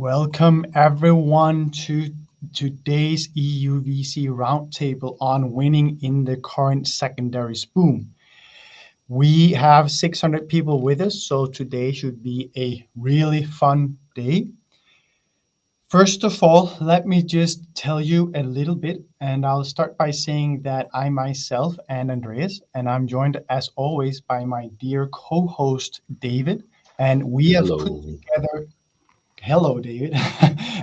Welcome everyone to today's EUVC roundtable on winning in the current secondaries boom. We have 600 people with us, so today should be a really fun day. First of all, let me just tell you a little bit, and I'll start by saying that I myself am Andreas, and I'm joined as always by my dear co-host David, and we have put Hello. together Hello, David.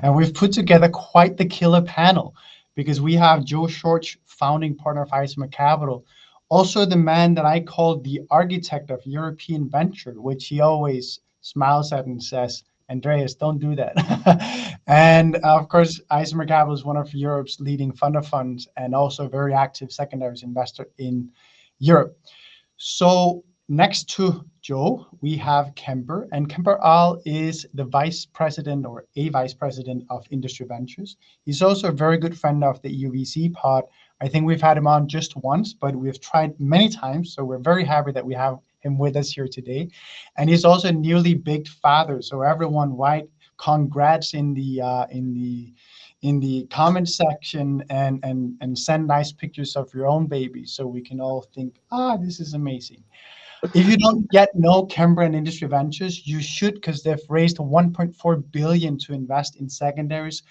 And we've put together quite the killer panel because we have Schorge, founding partner of Isomer Capital, also the man that I call the architect of European venture, which he always smiles at and says, Andreas, don't do that. And of course, Isomer Capital is one of Europe's leading fund of funds and also a very active secondaries investor in Europe. So next to Joe, we have Kemper, and Kemper Al is the vice president or a vice president of Industry Ventures. He's also a very good friend of the EUVC pod. I think we've had him on just once, but we've tried many times, so we're very happy that we have him with us here today. And he's also a newly big father, so everyone, right? Congrats in the comment section and send nice pictures of your own baby so we can all think, this is amazing. If you don't yet know Kemper and Industry Ventures, you should, because they've raised 1.4 billion to invest in secondaries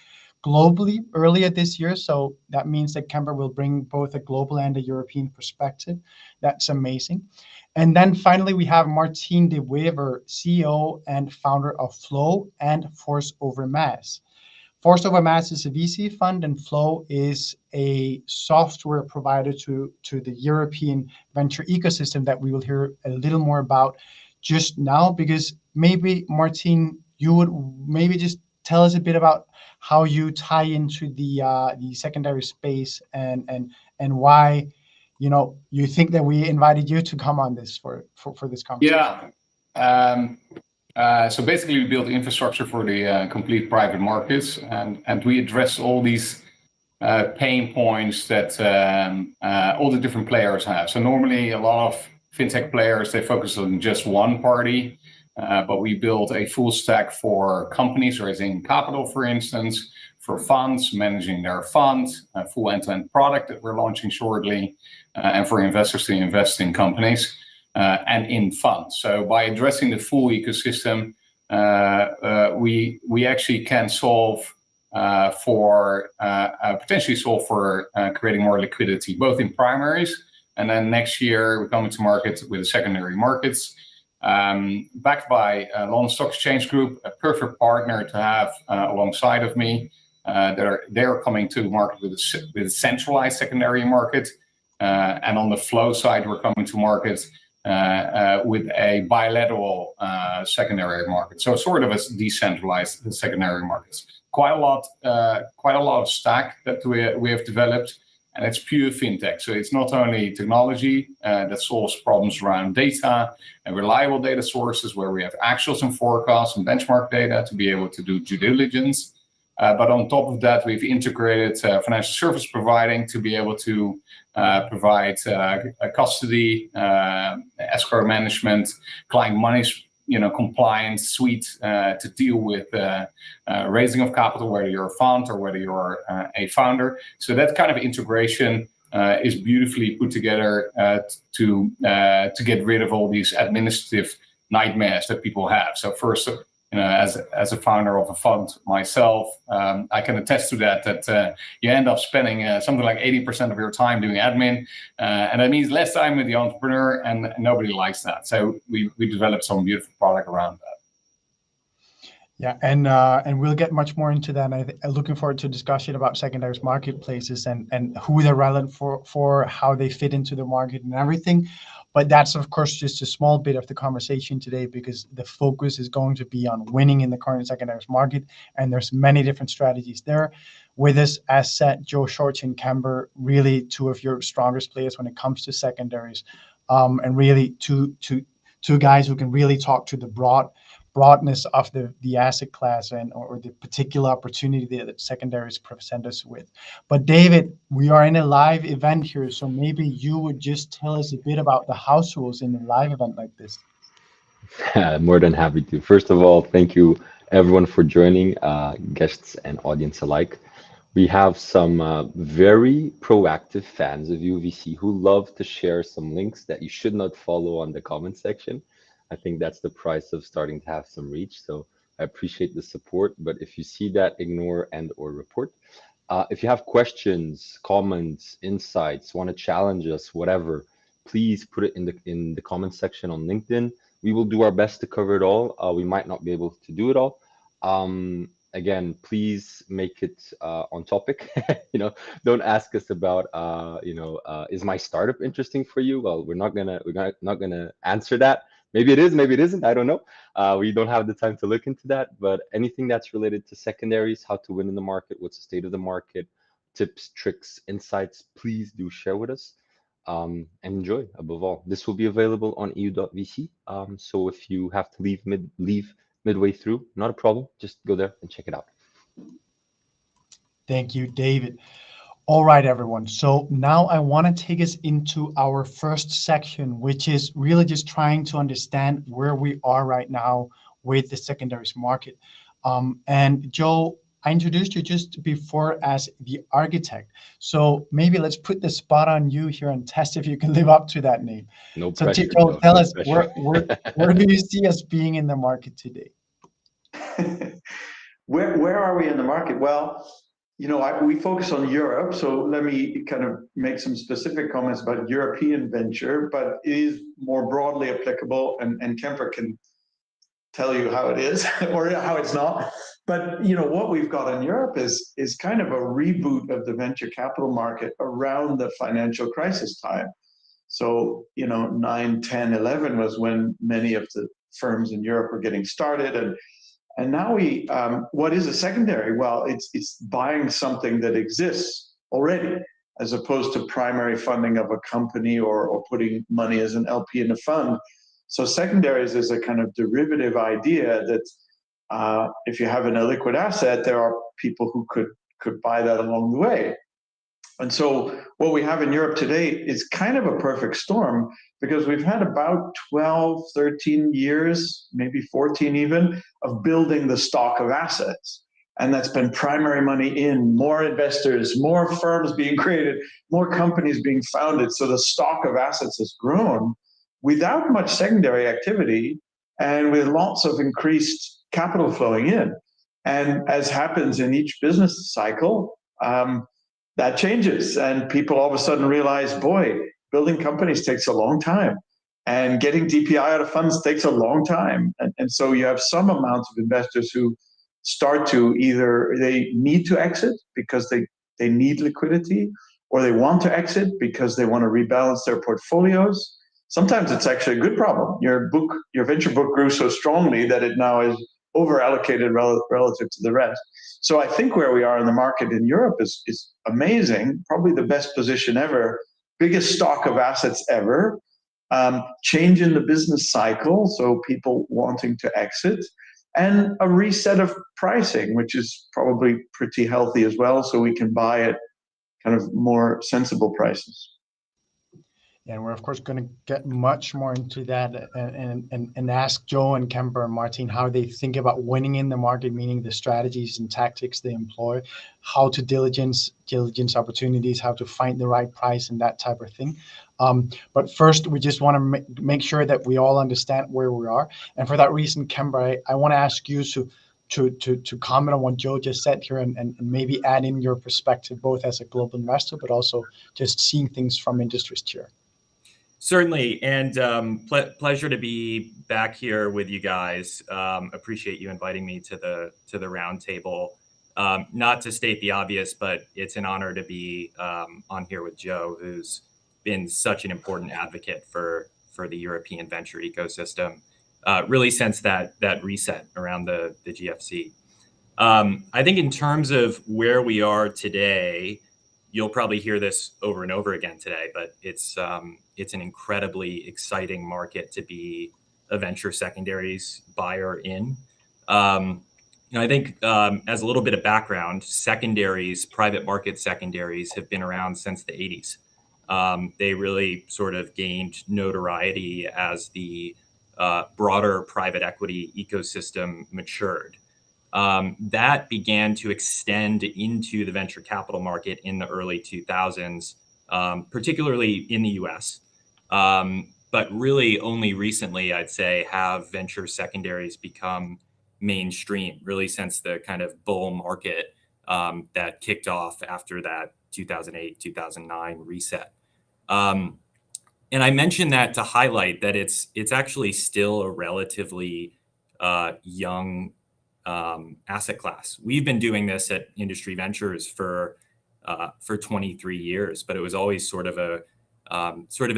globally earlier this year. So that means that Kemper will bring both a global and a European perspective. That's amazing. And then finally, we have Martijn de Wever, CEO and founder of Floww and Force Over Mass. Force Over Mass is a VC fund, and Floww is a software provider to the European venture ecosystem that we will hear a little more about just now. Because maybe, Martijn, you would maybe just tell us a bit about how you tie into the secondary space and why you think that we invited you to come on this for this conversation. So basically, we build infrastructure for the complete private markets, and we address all these pain points that all the different players have. So normally, a lot of fintech players, they focus on just one party, but we build a full stack for companies raising capital, for instance, for funds managing their funds, a full end-to-end product that we're launching shortly, and for investors to invest in companies. And in funds. So by addressing the full ecosystem, we actually can solve potentially solve for creating more liquidity, both in primaries, and then next year we're coming to market with the secondary markets, backed by London Stock Exchange Group, a perfect partner to have alongside of me. They're coming to market with a centralized secondary market, and on the Floww side, we're coming to market with a bilateral secondary market, so sort of a decentralized secondary markets. Quite a lot of stack that we have developed, and it's pure fintech. So it's not only technology that solves problems around data and reliable data sources where we have actuals and forecasts and benchmark data to be able to do due diligence. But on top of that, we've integrated financial service providing to be able to provide custody, escrow management, client money, compliance suite to deal with raising of capital, whether you're a fund or whether you're a founder. So that kind of integration is beautifully put together to get rid of all these administrative nightmares that people have. So first, as a founder of a fund myself, I can attest to that you end up spending something like 80% of your time doing admin, and that means less time with the entrepreneur, and nobody likes that. So we developed some beautiful product around that. Yeah, and we'll get much more into that. I'm looking forward to a discussion about secondaries marketplaces and who they're relevant for, how they fit into the market and everything. But that's, of course, just a small bit of the conversation today, because the focus is going to be on winning in the current secondaries market, and there's many different strategies there. With us, as said, Schorge and Kemper, really two of your strongest players when it comes to secondaries, and really two guys who can really talk to the broadness of the asset class or the particular opportunity that secondaries present us with. But David, we are in a live event here, so maybe you would just tell us a bit about the house rules in a live event like this. More than happy to. First of all, thank you, everyone for joining, guests and audience alike. We have some very proactive fans of UVC who love to share some links that you should not follow on the comment section. I think that's the price of starting to have some reach. So I appreciate the support, but if you see that, ignore and or report. If you have questions, comments, insights, want to challenge us, whatever, please put it in the comment section on LinkedIn. We will do our best to cover it all. We might not be able to do it all. Again, please make it on topic. Don't ask us about is my startup interesting for you? Well, we're not gonna answer that. Maybe it is, maybe it isn't. I don't know. We don't have the time to look into that. But anything that's related to secondaries, how to win in the market, what's the state of the market, tips, tricks, insights, please do share with us. And enjoy above all. This will be available on eu.vc. So if you have to leave midway through, not a problem. Just go there and check it out. Thank you, David. All right, everyone. So now I want to take us into our first section, which is really just trying to understand where we are right now with the secondaries market. And Joe, I introduced you just before as the architect. So maybe let's put the spot on you here and test if you can live up to that name. No So pressure. Joe, tell no us pressure. where do you see us being in the market today? Where are we in the market? Well, we focus on Europe, so let me kind of make some specific comments about European venture, but it is more broadly applicable, and Kemper can tell you how it is or how it's not. But what we've got in Europe is kind of a reboot of the venture capital market around the financial crisis time. So 9, 10, 11 was when many of the firms in Europe were getting started, and now what is a secondary? Well, it's buying something that exists already, as opposed to primary funding of a company or putting money as an LP in a fund. So secondaries is a kind of derivative idea that if you have an illiquid asset, there are people who could buy that along the way. And so what we have in Europe today is kind of a perfect storm, because we've had about 12, 13 years, maybe 14 even, of building the stock of assets. And that's been primary money in, more investors, more firms being created, more companies being founded. So the stock of assets has grown without much secondary activity and with lots of increased capital flowing in. And as happens in each business cycle, that changes, and people all of a sudden realize, boy, building companies takes a long time, and getting DPI out of funds takes a long time. And so you have some amount of investors who start to either they need to exit because they need liquidity, or they want to exit because they want to rebalance their portfolios. Sometimes it's actually a good problem. Your venture book grew so strongly that it now is over allocated relative to the rest. So I think where we are in the market in Europe is amazing, probably the best position ever, biggest stock of assets ever, change in the business cycle, so people wanting to exit, and a reset of pricing, which is probably pretty healthy as well, so we can buy at kind of more sensible prices. And we're, of course, going to get much more into that and ask Joe and Kemper and Martijn how they think about winning in the market, meaning the strategies and tactics they employ, how to diligence opportunities, how to find the right price and that type of thing. But first, we just want to make sure that we all understand where we are. And for that reason, Kemper, I want to ask you to comment on what Joe just said here and maybe add in your perspective, both as a global investor, but also just seeing things from industry's chair. Certainly, and pleasure to be back here with you guys. Appreciate you inviting me to the roundtable. Not to state the obvious, but it's an honor to be on here with Joe, who's been such an important advocate for the European venture ecosystem, really since that reset around the GFC. I think in terms of where we are today, you'll probably hear this over and over again today, but it's an incredibly exciting market to be a venture secondaries buyer in. I think as a little bit of background, secondaries, private market secondaries, have been around since the 80s. They really sort of gained notoriety as the broader private equity ecosystem matured. that began to extend into the venture capital market in the early 2000s, particularly in the US. But really only recently, I'd say, have venture secondaries become mainstream, really since the kind of bull market that kicked off after that 2008, 2009 reset. And I mentioned that to highlight that it's actually still a relatively young asset class. We've been doing this at Industry Ventures for 23 years, but it was always sort of a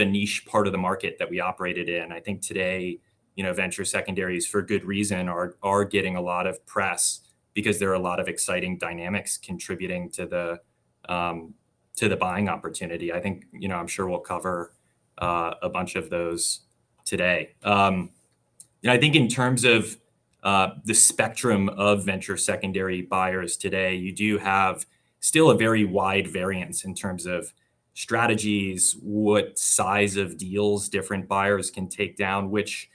niche part of the market that we operated in. I think today, venture secondaries, for good reason, are getting a lot of press because there are a lot of exciting dynamics contributing to the buying opportunity. I think, I'm sure we'll cover a bunch of those today. I think in terms of the spectrum of venture secondary buyers today, you do have still a very wide variance in terms of strategies, what size of deals different buyers can take down, which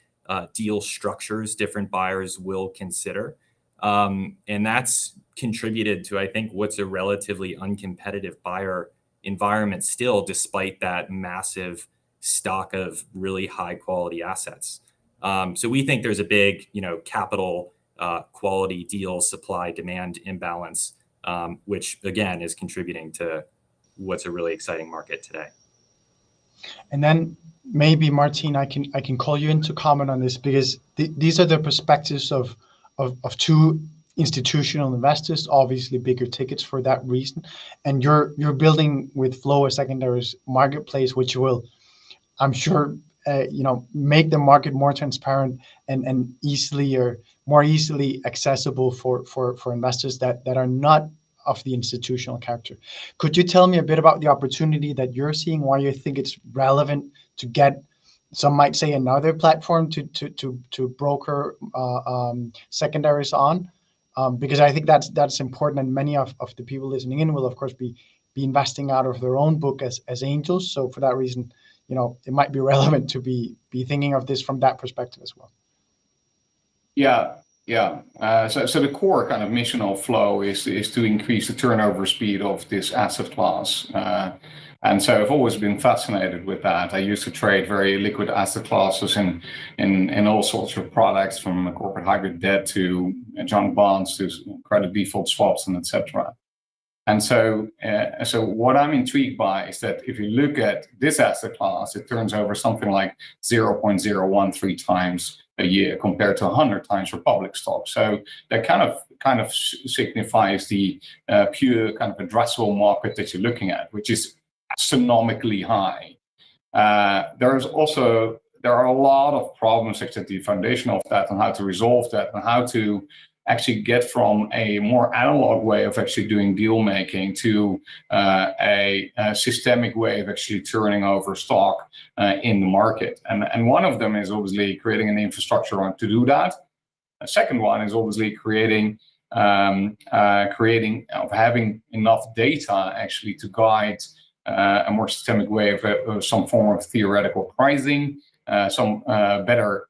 deal structures different buyers will consider. And that's contributed to, I think, what's a relatively uncompetitive buyer environment still, despite that massive stock of really high quality assets. So we think there's a big, capital quality deal supply demand imbalance, which again is contributing to what's a really exciting market today. And then maybe Martijn, I can call you in to comment on this, because these are the perspectives of two institutional investors, obviously bigger tickets for that reason. And you're building with Floww a secondaries marketplace, which will, I'm sure, make the market more transparent and easily or more easily accessible for investors that are not of the institutional character. Could you tell me a bit about the opportunity that you're seeing, why you think it's relevant to get, some might say, another platform to broker secondaries on? Because I think that's important, and many of the people listening in will of course be investing out of their own book as angels. So for that reason, it might be relevant to be thinking of this from that perspective as well. Yeah. So the core kind of mission of Floww is to increase the turnover speed of this asset class. And so I've always been fascinated with that. I used to trade very liquid asset classes in all sorts of products, from corporate hybrid debt to junk bonds to credit default swaps and etc. And so what I'm intrigued by is that if you look at this asset class, it turns over something like 0.013 times a year compared to 100 times for public stock. So that kind of signifies the pure kind of addressable market that you're looking at, which is astronomically high. There are a lot of problems at the foundation of that, and how to resolve that, and how to actually get from a more analog way of actually doing deal making to a systemic way of actually turning over stock in the market. And one of them is obviously creating an infrastructure to do that. A second one is obviously having enough data actually to guide a more systemic way of some form of theoretical pricing, some better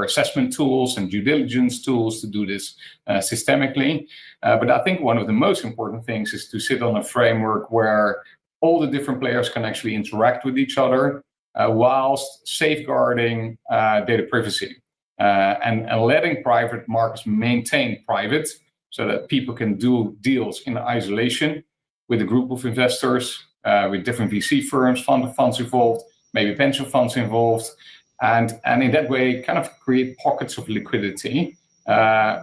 assessment tools and due diligence tools to do this systemically. But I think one of the most important things is to sit on a framework where all the different players can actually interact with each other whilst safeguarding data privacy and letting private markets maintain private, so that people can do deals in isolation with a group of investors, with different VC firms, fund of funds involved, maybe pension funds involved, and in that way kind of create pockets of liquidity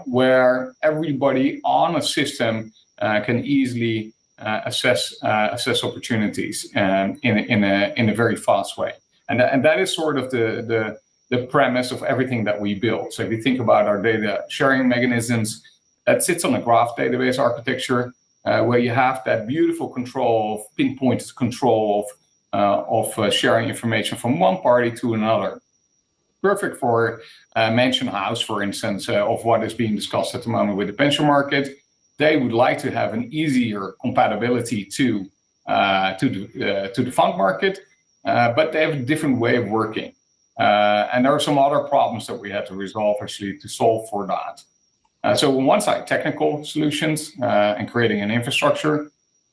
where everybody on a system can easily assess opportunities in a very fast way. And that is sort of the premise of everything that we build. So if you think about our data sharing mechanisms, that sits on a graph database architecture, where you have that beautiful control, pinpointed control of sharing information from one party to another. Perfect for Mansion House, for instance, of what is being discussed at the moment with the pension market. They would like to have an easier compatibility to the fund market, but they have a different way of working. And there are some other problems that we had to resolve actually to solve for that. So on one side, technical solutions and creating an infrastructure.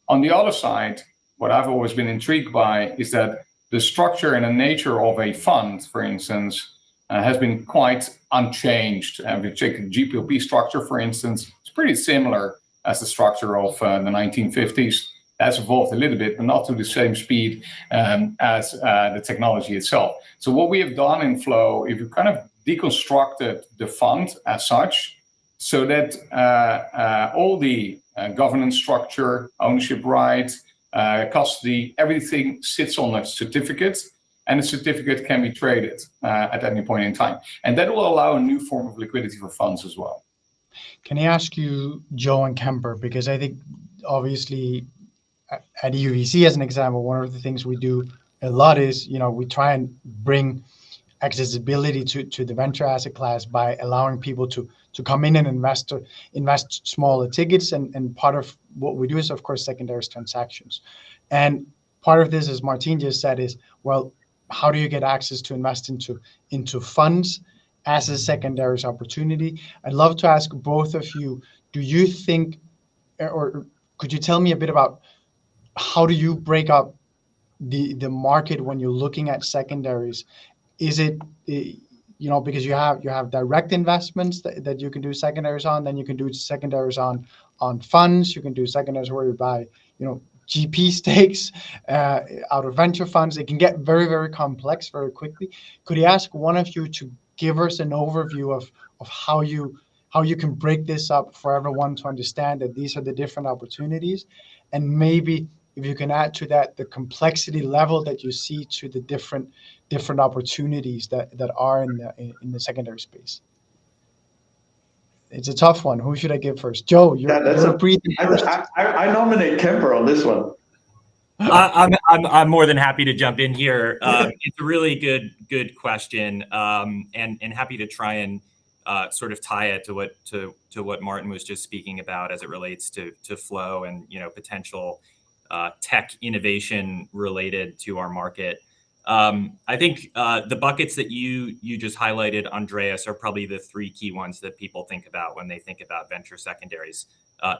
On the other side, what I've always been intrigued by is that the structure and the nature of a fund, for instance, has been quite unchanged. If you take the GPLP structure, for instance, it's pretty similar as the structure of the 1950s. That's evolved a little bit, but not to the same speed as the technology itself. So what we have done in Floww, if you kind of deconstructed the fund as such, so that all the governance structure, ownership rights, custody, everything sits on a certificate, and the certificate can be traded at any point in time. And that will allow a new form of liquidity for funds as well. Can I ask you, Joe and Kemper, because I think obviously at UVC, as an example, one of the things we do a lot is, we try and bring accessibility to the venture asset class by allowing people to come in and invest smaller tickets. And part of what we do is, of course, secondaries transactions. And part of this, as Martijn just said, is, well, how do you get access to invest into funds as a secondaries opportunity? I'd love to ask both of you, do you think, or could you tell me a bit about how do you break up the market when you're looking at secondaries? Is it, because you have direct investments that you can do secondaries on, then you can do secondaries on funds, you can do secondaries where you buy, GP stakes out of venture funds. It can get very, very complex very quickly. Could you ask one of you to give us an overview of how you can break this up for everyone to understand that these are the different opportunities, and maybe if you can add to that the complexity level that you see to the different opportunities that are in the secondary space. It's a tough one. Who should I give first? Joe, you're breathing first. I nominate Kemper on this one. I'm more than happy to jump in here. It's a really good question, and happy to try and sort of tie it to what Martijn was just speaking about as it relates to Floww and potential tech innovation related to our market. I think the buckets that you just highlighted, Andreas, are probably the three key ones that people think about when they think about venture secondaries: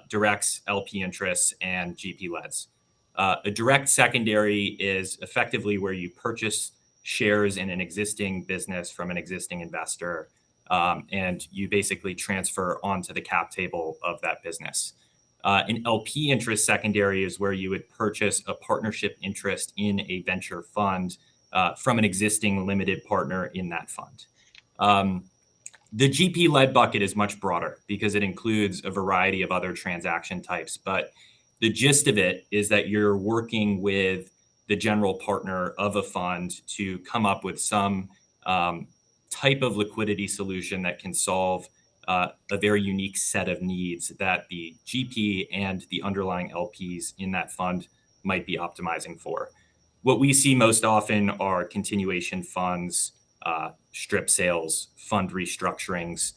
directs, LP interests, and GP leds. A direct secondary is effectively where you purchase shares in an existing business from an existing investor, and you basically transfer onto the cap table of that business. An LP interest secondary is where you would purchase a partnership interest in a venture fund from an existing limited partner in that fund. The GP-led bucket is much broader because it includes a variety of other transaction types. But the gist of it is that you're working with the general partner of a fund to come up with some type of liquidity solution that can solve a very unique set of needs that the GP and the underlying LPs in that fund might be optimizing for. What we see most often are continuation funds, strip sales, fund restructurings.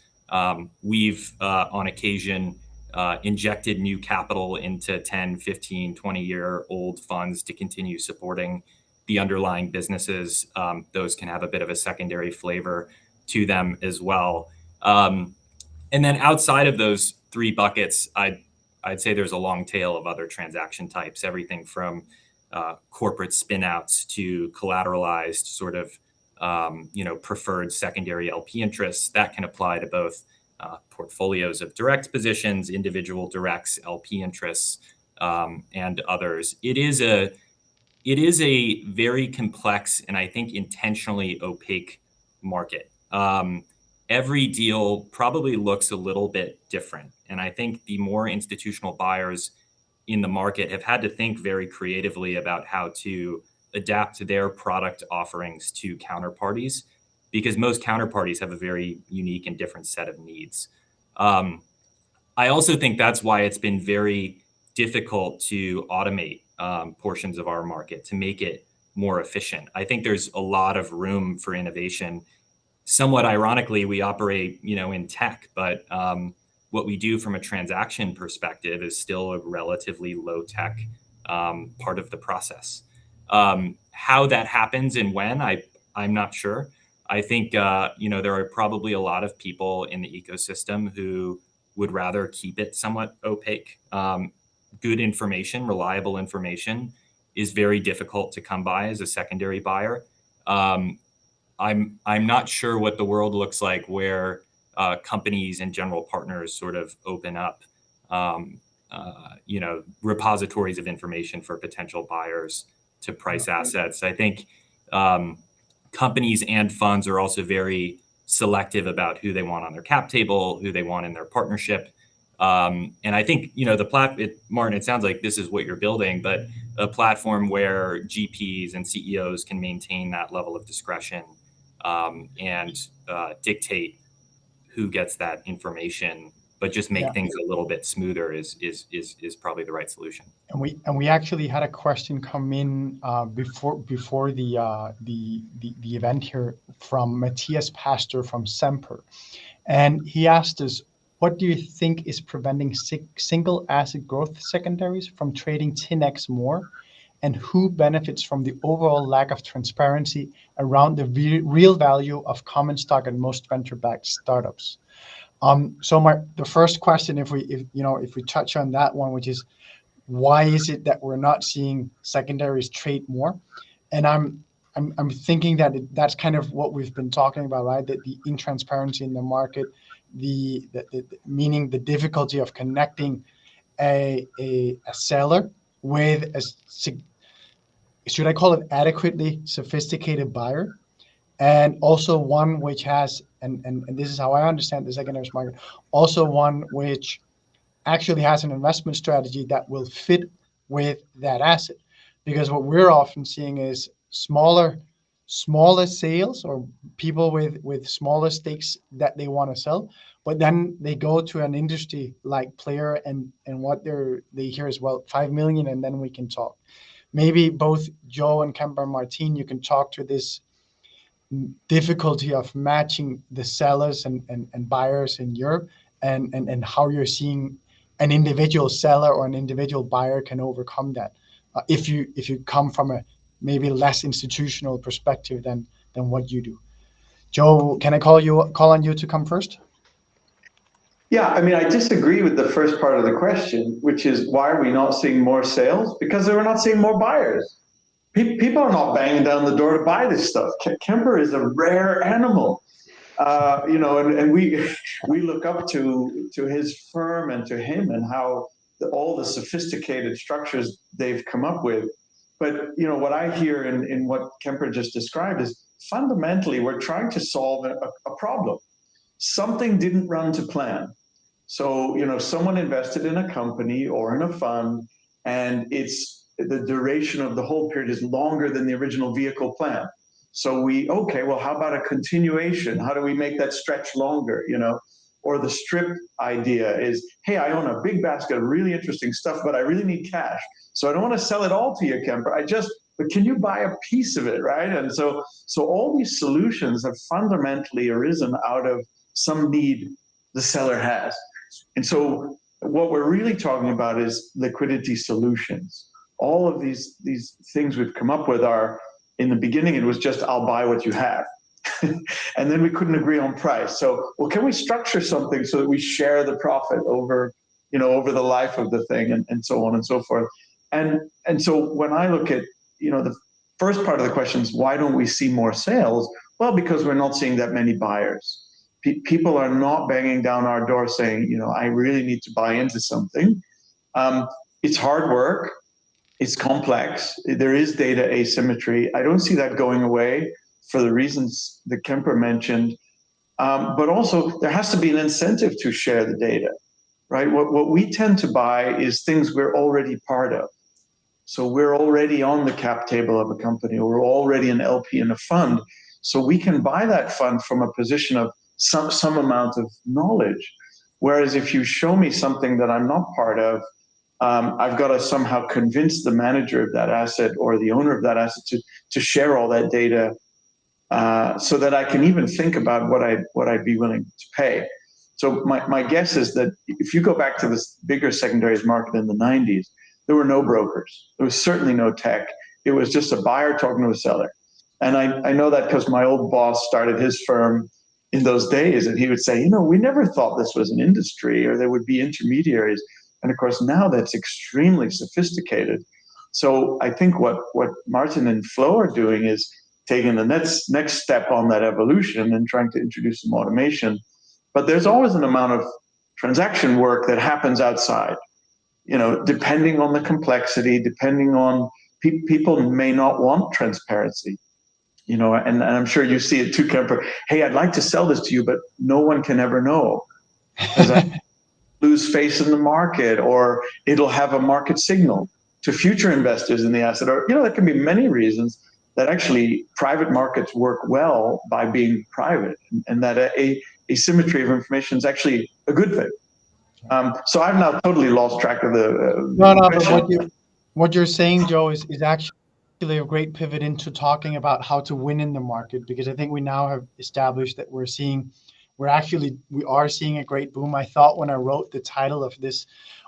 We've, on occasion, injected new capital into 10, 15, 20-year-old funds to continue supporting the underlying businesses. Those can have a bit of a secondary flavor to them as well. And then outside of those three buckets, I'd say there's a long tail of other transaction types, everything from corporate spinouts to collateralized sort of preferred secondary LP interests that can apply to both portfolios of direct positions, individual directs, LP interests, and others. It is a very complex and I think intentionally opaque market. Every deal probably looks a little bit different. And I think the more institutional buyers in the market have had to think very creatively about how to adapt their product offerings to counterparties, because most counterparties have a very unique and different set of needs. I also think that's why it's been very difficult to automate portions of our market to make it more efficient. I think there's a lot of room for innovation. Somewhat ironically, we operate, in tech, but what we do from a transaction perspective is still a relatively low tech part of the process. How that happens and when, I'm not sure. I think, there are probably a lot of people in the ecosystem who would rather keep it somewhat opaque. Good information, reliable information is very difficult to come by as a secondary buyer. I'm not sure what the world looks like where companies and general partners sort of open up, repositories of information for potential buyers to price assets. I think companies and funds are also very selective about who they want on their cap table, who they want in their partnership. And I think, Martin, it sounds like this is what you're building, but a platform where GPs and CEOs can maintain that level of discretion and dictate who gets that information, but just make things a little bit smoother is probably the right solution. And we actually had a question come in before the event here from Matthias Pastor from Semper, and he asked us, what do you think is preventing single asset growth secondaries from trading 10x more, and who benefits from the overall lack of transparency around the real value of common stock in most venture-backed startups? So the first question, if we touch on that one, which is why is it that we're not seeing secondaries trade more? And I'm thinking that that's kind of what we've been talking about, right? That the intransparency in the market, meaning the difficulty of connecting a seller with should I call it adequately sophisticated buyer, and also one which has, and this is how I understand the secondaries market, also one which actually has an investment strategy that will fit with that asset. Because what we're often seeing is smaller sales, or people with smaller stakes that they want to sell, but then they go to an industry like player and what they hear is, well, 5 million and then we can talk. Maybe both Joe and Kemper and Martijn, you can talk to this difficulty of matching the sellers and buyers in Europe, and how you're seeing an individual seller or an individual buyer can overcome that. If you come from a maybe less institutional perspective than what you do. Joe, can I call on you to come first? Yeah, I mean, I disagree with the first part of the question, which is why are we not seeing more sales? Because we're not seeing more buyers. People are not banging down the door to buy this stuff. Kemper is a rare animal, and we look up to his firm and to him and how all the sophisticated structures they've come up with. But what I hear in what Kemper just described is fundamentally we're trying to solve a problem. Something didn't run to plan. So, someone invested in a company or in a fund, and the duration of the hold period is longer than the original vehicle plan. So how about a continuation? How do we make that stretch longer, Or the strip idea is, hey, I own a big basket of really interesting stuff, but I really need cash. So I don't want to sell it all to you, Kemper. But can you buy a piece of it, right? And so all these solutions have fundamentally arisen out of some need the seller has. And so what we're really talking about is liquidity solutions. All of these things we've come up with are, in the beginning, it was just, I'll buy what you have. And then we couldn't agree on price. So, can we structure something so that we share the profit over the life of the thing, and so on and so forth. And so when I look at, the first part of the question is, why don't we see more sales? Well, because we're not seeing that many buyers. People are not banging down our door saying, I really need to buy into something. It's hard work. It's complex. There is data asymmetry. I don't see that going away for the reasons that Kemper mentioned. But also, there has to be an incentive to share the data, right? What we tend to buy is things we're already part of. So we're already on the cap table of a company, or we're already an LP in a fund. So we can buy that fund from a position of some amount of knowledge. Whereas if you show me something that I'm not part of, I've got to somehow convince the manager of that asset or the owner of that asset to share all that data, so that I can even think about what I'd be willing to pay. So my guess is that if you go back to this bigger secondaries market in the 90s, there were no brokers. There was certainly no tech. It was just a buyer talking to a seller. And I know that because my old boss started his firm in those days, and he would say, we never thought this was an industry, or there would be intermediaries. And of course, now that's extremely sophisticated. So I think what Martijn and Floww are doing is taking the next step on that evolution and trying to introduce some automation. But there's always an amount of transaction work that happens outside, depending on the complexity, depending on people may not want transparency, and I'm sure you see it too, Kemper. Hey, I'd like to sell this to you, but no one can ever know, because I lose face in the market, or it'll have a market signal to future investors in the asset, or there can be many reasons that actually private markets work well by being private, and that a asymmetry of information is actually a good thing. So I've now totally lost track of the but what you're saying, Joe, is actually a great pivot into talking about how to win in the market, because I think we now have established that we are seeing a great boom. I thought when I wrote the title of this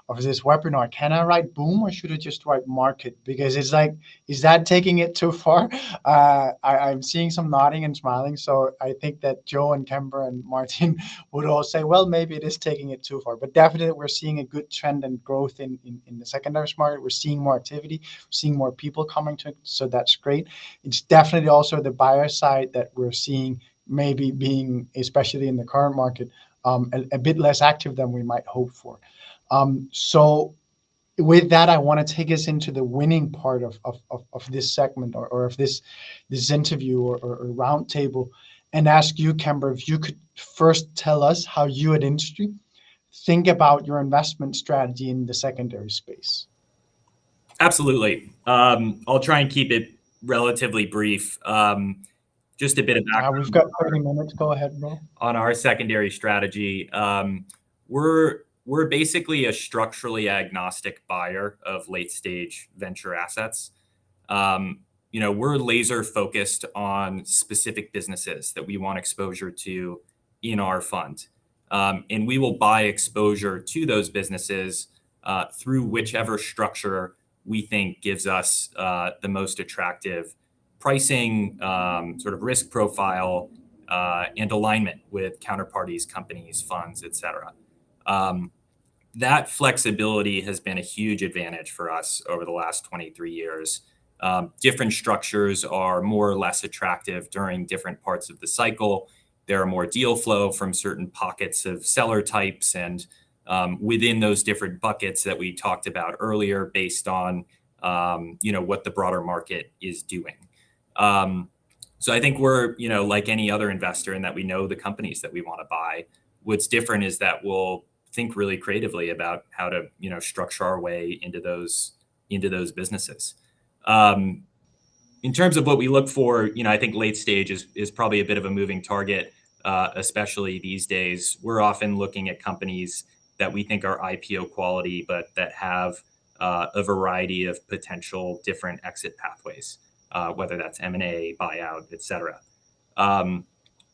webinar, can I write boom or should I just write market? Because it's like, is that taking it too far? I'm seeing some nodding and smiling. So I think that Joe and Kemper and Martijn would all say, well, maybe it is taking it too far. But definitely we're seeing a good trend and growth in the secondaries market. We're seeing more activity, we're seeing more people coming to it. So that's great. It's definitely also the buyer side that we're seeing maybe being, especially in the current market, a bit less active than we might hope for. So with that, I want to take us into the winning part of this segment or of this interview or roundtable, and ask you, Kemper, if you could first tell us how you at Industry think about your investment strategy in the secondary space. Absolutely. I'll try and keep it relatively brief. Just a bit of background. We've got 30 minutes. Go ahead, bro. On our secondary strategy, we're basically a structurally agnostic buyer of late stage venture assets. We're laser focused on specific businesses that we want exposure to in our fund. And we will buy exposure to those businesses through whichever structure we think gives us the most attractive pricing, sort of risk profile, and alignment with counterparties, companies, funds, et cetera. That flexibility has been a huge advantage for us over the last 23 years. Different structures are more or less attractive during different parts of the cycle. There are more deal flow from certain pockets of seller types, and within those different buckets that we talked about earlier, based on what the broader market is doing. So I think we're like any other investor in that we know the companies that we want to buy. What's different is that we'll think really creatively about how to structure our way into those businesses. In terms of what we look for, I think late stage is probably a bit of a moving target, especially these days. We're often looking at companies that we think are IPO quality, but that have a variety of potential different exit pathways, whether that's M&A, buyout, et cetera.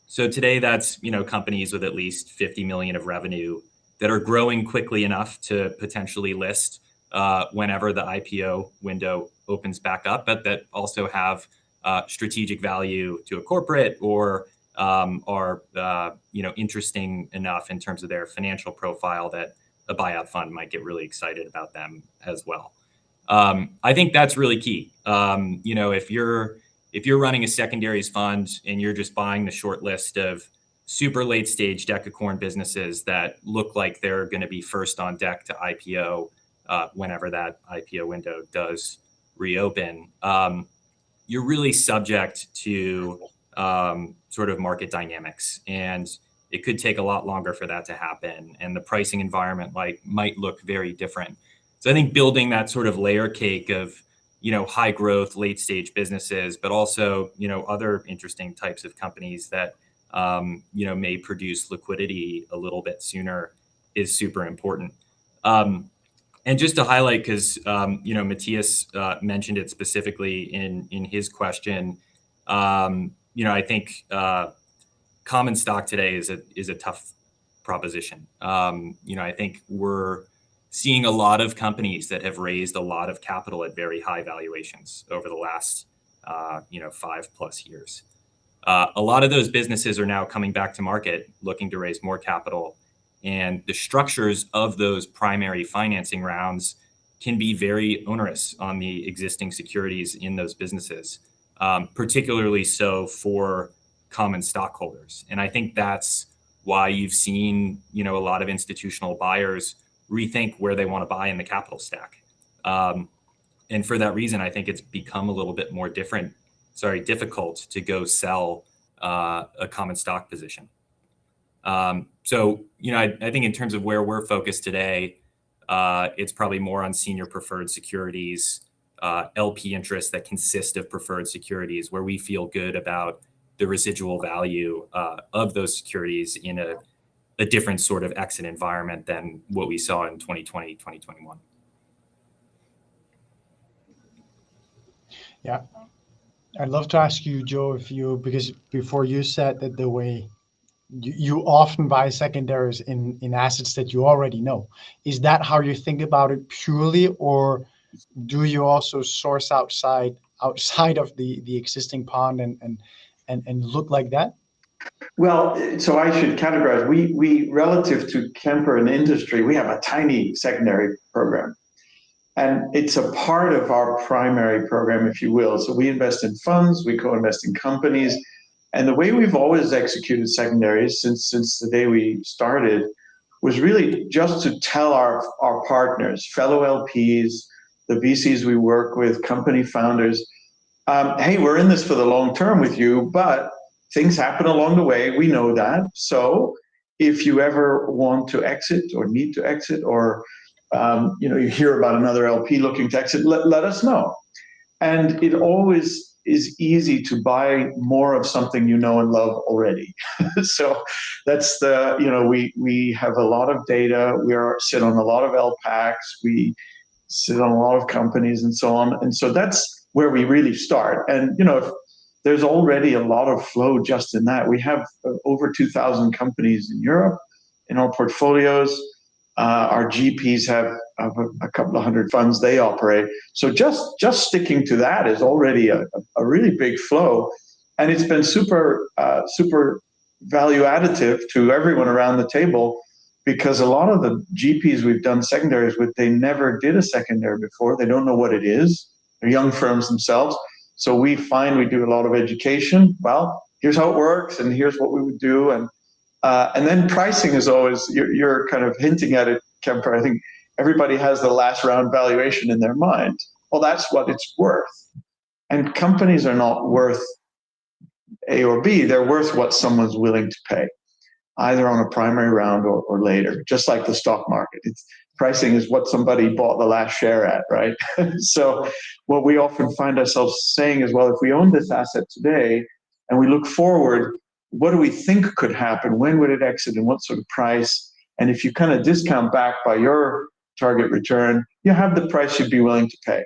So today that's companies with at least 50 million of revenue that are growing quickly enough to potentially list whenever the IPO window opens back up, but that also have strategic value to a corporate, or are interesting enough in terms of their financial profile that a buyout fund might get really excited about them as well. I think that's really key. If you're running a secondaries fund and you're just buying the short list of super late stage decacorn businesses that look like they're going to be first on deck to IPO whenever that IPO window does reopen, you're really subject to sort of market dynamics, and it could take a lot longer for that to happen, and the pricing environment might look very different. So I think building that sort of layer cake of high growth late stage businesses, but also other interesting types of companies that may produce liquidity a little bit sooner is super important. And just to highlight, because Matthias mentioned it specifically in his question, I think common stock today is a tough proposition. I think we're seeing a lot of companies that have raised a lot of capital at very high valuations over the last 5+ years. A lot of those businesses are now coming back to market looking to raise more capital. And the structures of those primary financing rounds can be very onerous on the existing securities in those businesses, particularly so for common stockholders. And I think that's why you've seen, a lot of institutional buyers rethink where they want to buy in the capital stack. And for that reason, I think it's become a little bit more difficult to go sell a common stock position. So, I think in terms of where we're focused today, it's probably more on senior preferred securities, LP interests that consist of preferred securities, where we feel good about the residual value of those securities in a different sort of exit environment than what we saw in 2020, 2021. Yeah. I'd love to ask you, Joe, because before you said that the way you often buy secondaries in assets that you already know. Is that how you think about it purely, or do you also source outside of the existing pond and look like that? Well, so I should categorize. We relative to Kemper and industry, we have a tiny secondary program. And it's a part of our primary program, if you will. So we invest in funds, we co-invest in companies. And the way we've always executed secondaries since the day we started was really just to tell our partners, fellow LPs, the VCs we work with, company founders, hey, we're in this for the long term with you, but things happen along the way. We know that. So if you ever want to exit or need to exit, or you hear about another LP looking to exit, let us know. And it always is easy to buy more of something you know and love already. So that's we have a lot of data. We sit on a lot of LPACs. We sit on a lot of companies and so on. And so that's where we really start. And, if there's already a lot of flow just in that. We have over 2,000 companies in Europe in our portfolios. Our GPs have a couple of hundred funds they operate. So just sticking to that is already a really big flow. And it's been super value additive to everyone around the table, because a lot of the GPs we've done secondaries with, they never did a secondary before. They don't know what it is. They're young firms themselves. So we find we do a lot of education. Well, here's how it works, and here's what we would do. And then pricing is always, you're kind of hinting at it, Kemper. I think everybody has the last round valuation in their mind. Well, that's what it's worth. And companies are not worth A or B. They're worth what someone's willing to pay, either on a primary round or later, just like the stock market. Pricing is what somebody bought the last share at, right? So what we often find ourselves saying is, well, if we own this asset today and we look forward, what do we think could happen? When would it exit, and what sort of price? And if you kind of discount back by your target return, you have the price you'd be willing to pay.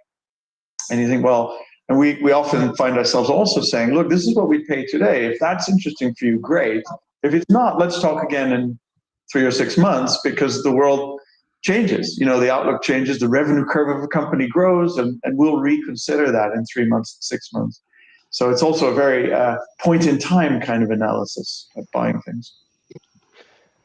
And you think, well, and we often find ourselves also saying, look, this is what we pay today. If that's interesting for you, great. If it's not, let's talk again in 3 or 6 months, because the world changes. The outlook changes, the revenue curve of a company grows, and we'll reconsider that in 3 months, 6 months. So it's also a very point in time kind of analysis of buying things.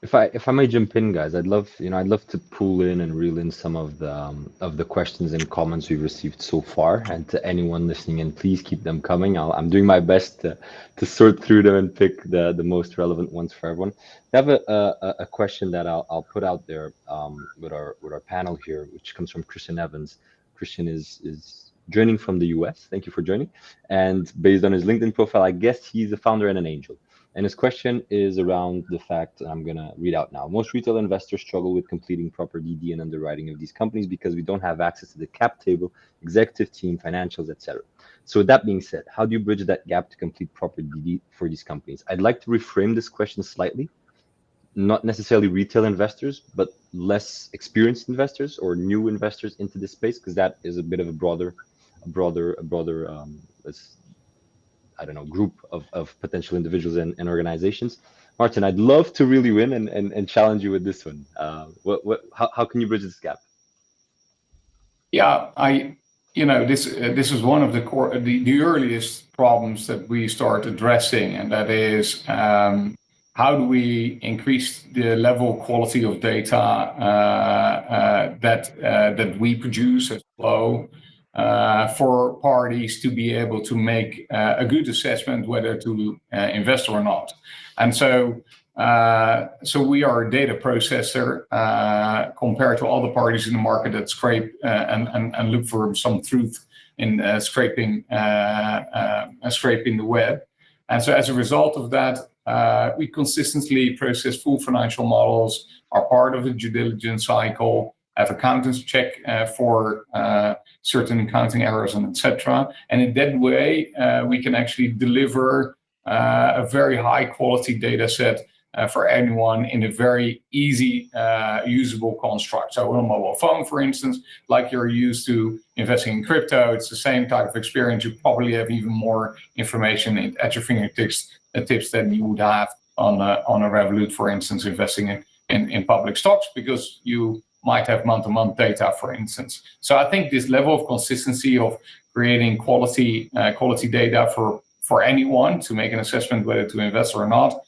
If I may jump in, guys, I'd love to pull in and reel in some of the questions and comments we've received so far. And to anyone listening in, please keep them coming. I'm doing my best to sort through them and pick the most relevant ones for everyone. I have a question that I'll put out there with our panel here, which comes from Christian Evans. Christian is joining from the US. Thank you for joining. And based on his LinkedIn profile, I guess he's a founder and an angel. And his question is around the fact, I'm going to read out now. Most retail investors struggle with completing proper DD and underwriting of these companies because we don't have access to the cap table, executive team, financials, etc. So with that being said, how do you bridge that gap to complete proper DD for these companies? I'd like to reframe this question slightly. Not necessarily retail investors, but less experienced investors or new investors into this space, because that is a bit of a broader group of potential individuals and organizations. Martijn, I'd love to really win and challenge you with this one. How can you bridge this gap? Yeah, this is one of the core, the earliest problems that we start addressing, and that is how do we increase the level of quality of data that we produce at Floww for parties to be able to make a good assessment whether to invest or not. And so we are a data processor compared to all the parties in the market that scrape and look for some truth in scraping the web. And so as a result of that, we consistently process full financial models, are part of the due diligence cycle, have accountants check for certain accounting errors and etc. And in that way, we can actually deliver a very high quality data set for anyone in a very easy, usable construct. So on a mobile phone, for instance, like you're used to investing in crypto, it's the same type of experience. You probably have even more information at your fingertips than you would have on a Revolut, for instance, investing in public stocks, because you might have month-to-month data, for instance. So I think this level of consistency of creating quality data for anyone to make an assessment whether to invest or not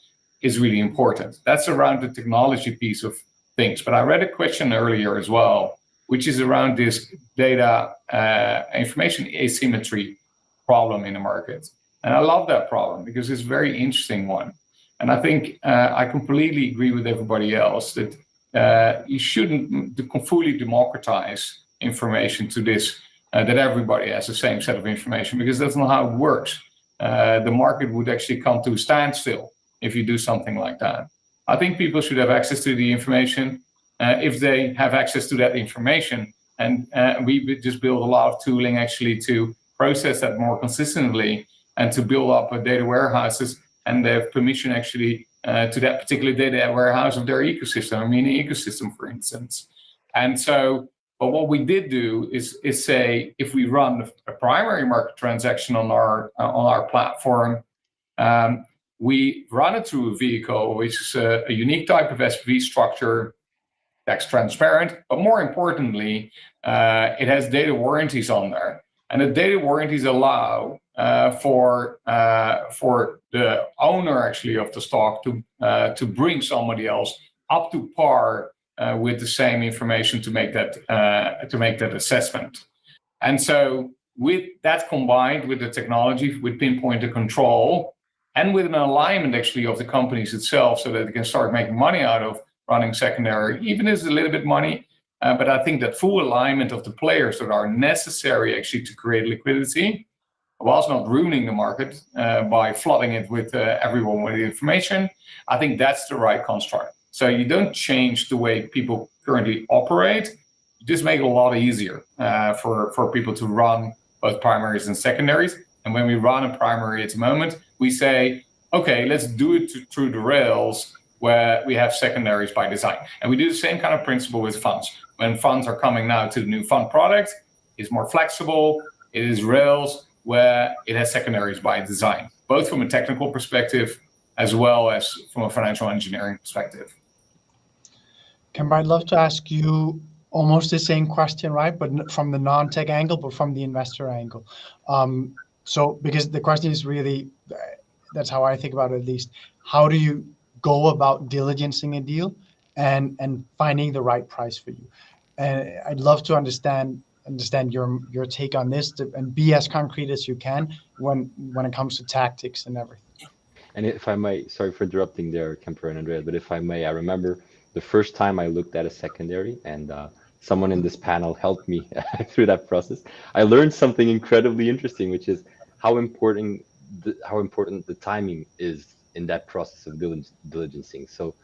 is really important. That's around the technology piece of things. But I read a question earlier as well, which is around this data information asymmetry problem in the market. And I love that problem because it's a very interesting one. And I think I completely agree with everybody else that you shouldn't fully democratize information to this, that everybody has the same set of information, because that's not how it works. The market would actually come to a standstill if you do something like that. I think people should have access to the information. If they have access to that information, and we just build a lot of tooling actually to process that more consistently and to build up data warehouses, and they have permission actually to that particular data warehouse of their ecosystem, a mini ecosystem, for instance. And so, but what we did do is say, if we run a primary market transaction on our platform, we run it through a vehicle, which is a unique type of SPV structure, tax transparent, but more importantly, it has data warranties on there. And the data warranties allow for the owner actually of the stock to bring somebody else up to par with the same information to make that assessment. And so with that combined with the technology, with pinpointed control, and with an alignment actually of the companies itself, so that they can start making money out of running secondary, even if it's a little bit money. But I think that full alignment of the players that are necessary actually to create liquidity, whilst not ruining the market by flooding it with everyone with information, I think that's the right construct. So you don't change the way people currently operate, you just make it a lot easier for people to run both primaries and secondaries. And when we run a primary at the moment, we say, okay, let's do it through the rails where we have secondaries by design. And we do the same kind of principle with funds. When funds are coming now to the new fund product, it's more flexible, it is rails where it has secondaries by design, both from a technical perspective as well as from a financial engineering perspective. Kemper, I'd love to ask you almost the same question, right? But from the non-tech angle, but from the investor angle. So because the question is really, that's how I think about it at least, how do you go about diligencing a deal and finding the right price for you? And I'd love to understand your take on this and be as concrete as you can when it comes to tactics and everything. And if I may, sorry for interrupting there, Kemper and Andrea, but if I may, I remember the first time I looked at a secondary, and someone in this panel helped me through that process. I learned something incredibly interesting, which is how important the timing is in that process of diligencing. So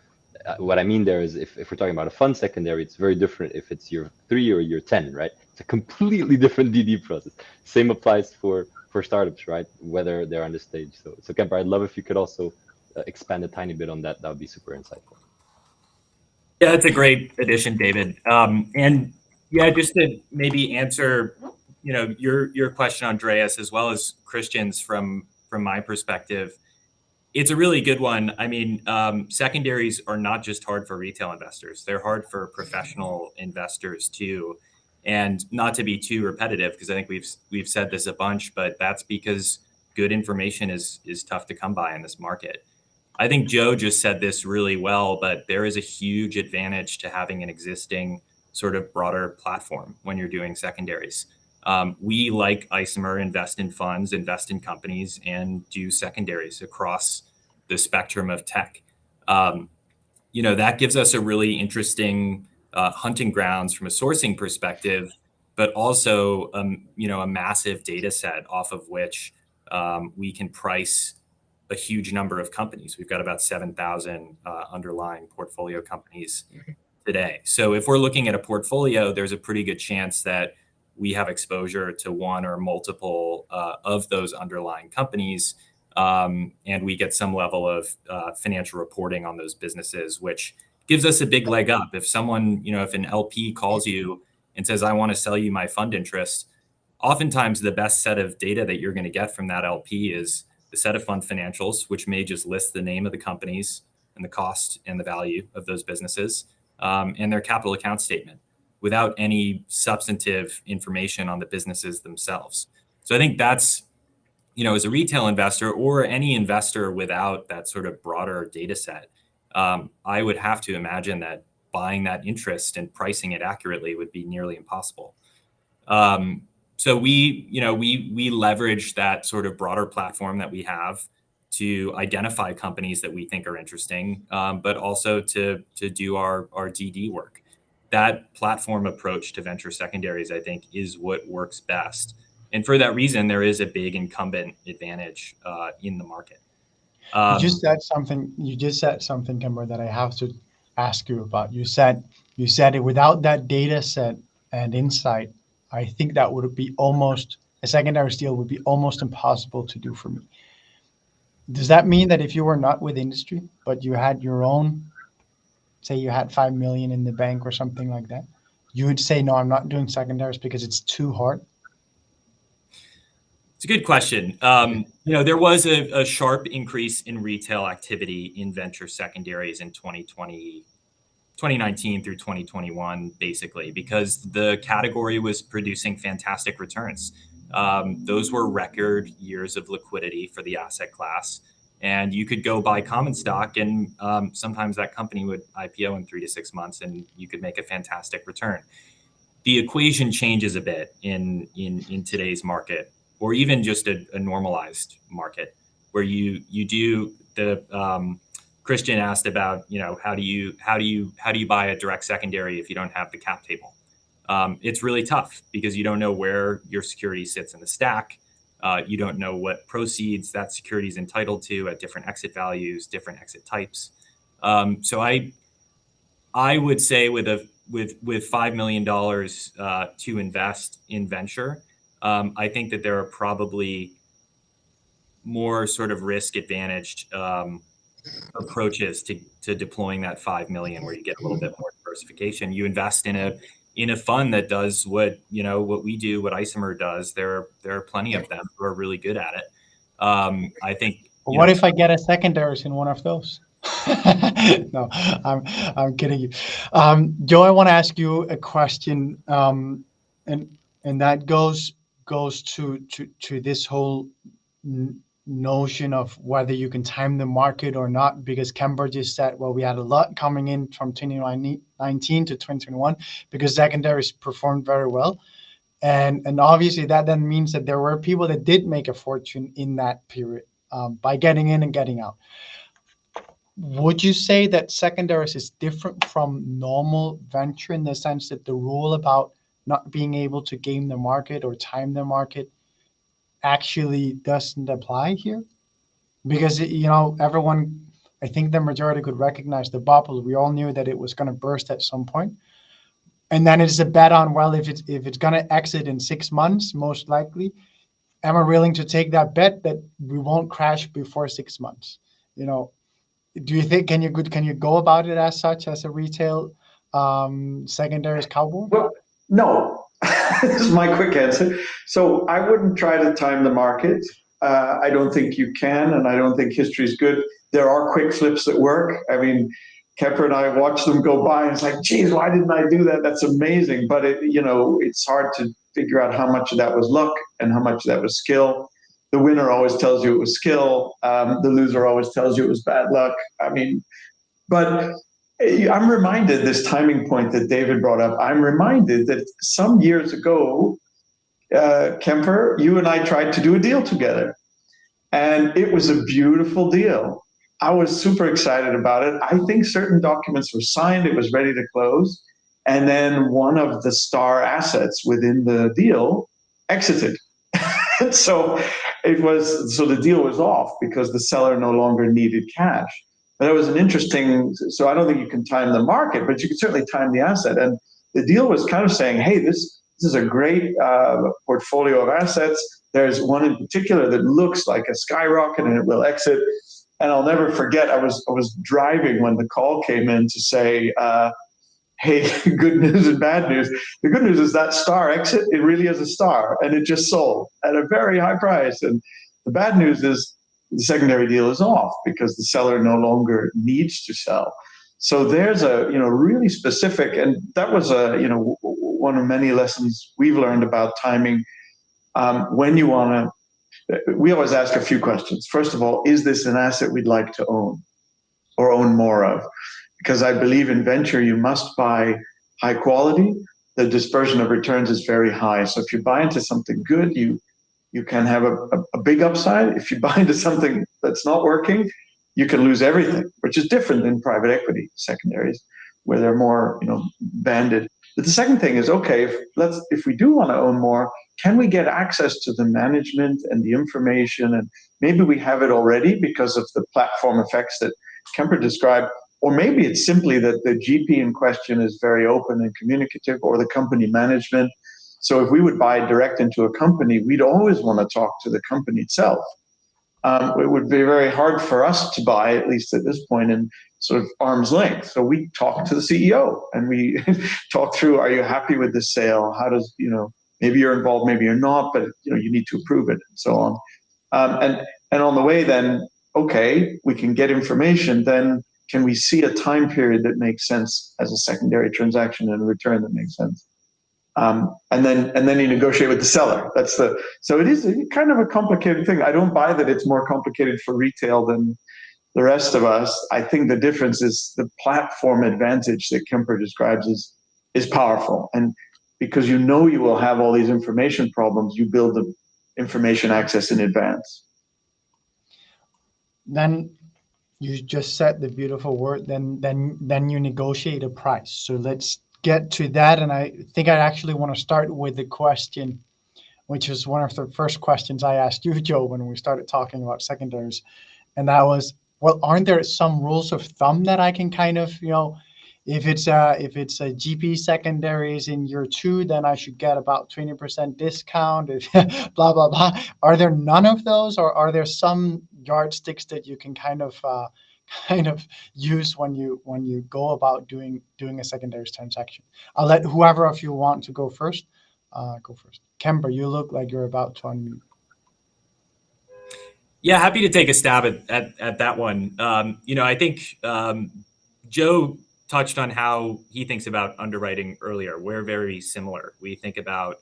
what I mean there is if we're talking about a fund secondary, it's very different if it's year 3 or year 10, right? It's a completely different DD process. Same applies for startups, right? Whether they're on the stage. So Kemper, I'd love if you could also expand a tiny bit on that. That would be super insightful. Yeah, that's a great addition, David. And yeah, just to maybe answer, your question, Andreas, as well as Christian's from my perspective, it's a really good one. I mean, secondaries are not just hard for retail investors; they're hard for professional investors too. And not to be too repetitive, because I think we've said this a bunch, but that's because good information is tough to come by in this market. I think Joe just said this really well, but there is a huge advantage to having an existing sort of broader platform when you're doing secondaries. We, like Isomer, invest in funds, invest in companies, and do secondaries across the spectrum of tech. That gives us a really interesting hunting grounds from a sourcing perspective, but also a massive data set off of which we can price a huge number of companies. We've got about 7,000 underlying portfolio companies today. So if we're looking at a portfolio, there's a pretty good chance that we have exposure to one or multiple of those underlying companies, and we get some level of financial reporting on those businesses, which gives us a big leg up. If someone, if an LP calls you and says, I want to sell you my fund interest, oftentimes the best set of data that you're going to get from that LP is the set of fund financials, which may just list the name of the companies and the cost and the value of those businesses, and their capital account statement, without any substantive information on the businesses themselves. So I think that's, as a retail investor or any investor without that sort of broader data set, I would have to imagine that buying that interest and pricing it accurately would be nearly impossible. So we leverage that sort of broader platform that we have to identify companies that we think are interesting, but also to do our DD work. That platform approach to venture secondaries, I think, is what works best. And for that reason, there is a big incumbent advantage in the market. You just said something, Kemper, that I have to ask you about. You said it without that data set and insight, I think that would be almost, a secondary deal would be almost impossible to do for me. Does that mean that if you were not with industry, but you had your own, say you had 5 million in the bank or something like that, you would say, no, I'm not doing secondaries because it's too hard? It's a good question. There was a sharp increase in retail activity in venture secondaries in 2019 through 2021, basically, because the category was producing fantastic returns. Those were record years of liquidity for the asset class. And you could go buy common stock, and sometimes that company would IPO in 3 to 6 months, and you could make a fantastic return. The equation changes a bit in today's market, or even just a normalized market, where you do the Christian asked about, how do you buy a direct secondary if you don't have the cap table? It's really tough because you don't know where your security sits in the stack. You don't know what proceeds that security is entitled to at different exit values, different exit types. So I would say with $5 million to invest in venture, I think that there are probably more sort of risk advantaged approaches to deploying that 5 million, where you get a little bit more diversification. You invest in a fund that does what we do, what Isomer does. There are plenty of them who are really good at it. I think. What if I get a secondaries in one of those? No, I'm kidding you. Joe, I want to ask you a question, and that goes to this whole notion of whether you can time the market or not, because Kemper just said, well, we had a lot coming in from 2019 to 2021 because secondaries performed very well. And obviously that then means that there were people that did make a fortune in that period by getting in and getting out. Would you say that secondaries is different from normal venture in the sense that the rule about not being able to game the market or time the market actually doesn't apply here? Because, everyone, I think the majority could recognize the bubble. We all knew that it was going to burst at some point. And then it's a bet on, well, if it's going to exit in 6 months, most likely, am I willing to take that bet that we won't crash before 6 months? Do you think, can you go about it as such as a retail secondaries cowboy? Well, no. This is my quick answer. So I wouldn't try to time the market. I don't think you can, and I don't think history is good. There are quick flips that work. I mean, Kemper and I watched them go by, and it's like, geez, why didn't I do that? That's amazing. But it's hard to figure out how much of that was luck and how much of that was skill. The winner always tells you it was skill. The loser always tells you it was bad luck. I mean, but I'm reminded, this timing point that David brought up, I'm reminded that some years ago, Kemper, you and I tried to do a deal together. And it was a beautiful deal. I was super excited about it. I think certain documents were signed, it was ready to close. And then one of the star assets within the deal exited. So the deal was off because the seller no longer needed cash. But it was an interesting, so I don't think you can time the market, but you can certainly time the asset. And the deal was kind of saying, hey, this is a great portfolio of assets. There's one in particular that looks like a skyrocket and it will exit. And I'll never forget, I was driving when the call came in to say, hey, good news and bad news. The good news is that star exit, it really is a star, and it just sold at a very high price. And the bad news is the secondary deal is off because the seller no longer needs to sell. So there's a really specific, and that was one of many lessons we've learned about timing. When you want to, we always ask a few questions. First of all, is this an asset we'd like to own or own more of? Because I believe in venture, you must buy high quality. The dispersion of returns is very high. So if you buy into something good, you can have a big upside. If you buy into something that's not working, you can lose everything, which is different than private equity secondaries, where they're more banded. But the second thing is, okay, if we do want to own more, can we get access to the management and the information? And maybe we have it already because of the platform effects that Kemper described. Or maybe it's simply that the GP in question is very open and communicative, or the company management. So if we would buy direct into a company, we'd always want to talk to the company itself. It would be very hard for us to buy, at least at this point, in sort of arm's length. So we talk to the CEO and we talk through, are you happy with this sale? How does, maybe you're involved, maybe you're not, but you need to approve it and so on. And on the way then, okay, we can get information, then can we see a time period that makes sense as a secondary transaction and a return that makes sense? And then you negotiate with the seller. So it is kind of a complicated thing. I don't buy that it's more complicated for retail than the rest of us. I think the difference is the platform advantage that Kemper describes is powerful. And because you will have all these information problems, you build the information access in advance. Then you just said the beautiful word, then you negotiate a price. So let's get to that. And I think I actually want to start with the question, which is one of the first questions I asked you, Joe, when we started talking about secondaries. And that was, well, aren't there some rules of thumb that I can kind of, if it's a GP secondaries in year 2, then I should get about 20% discount, blah, blah, blah. Are there none of those, or are there some yardsticks that you can kind of use when you go about doing a secondaries transaction? I'll let whoever of you want to go first. Go first. Kemper, you look like you're about to unmute. Yeah, happy to take a stab at that one. I think Joe touched on how he thinks about underwriting earlier. We're very similar. We think about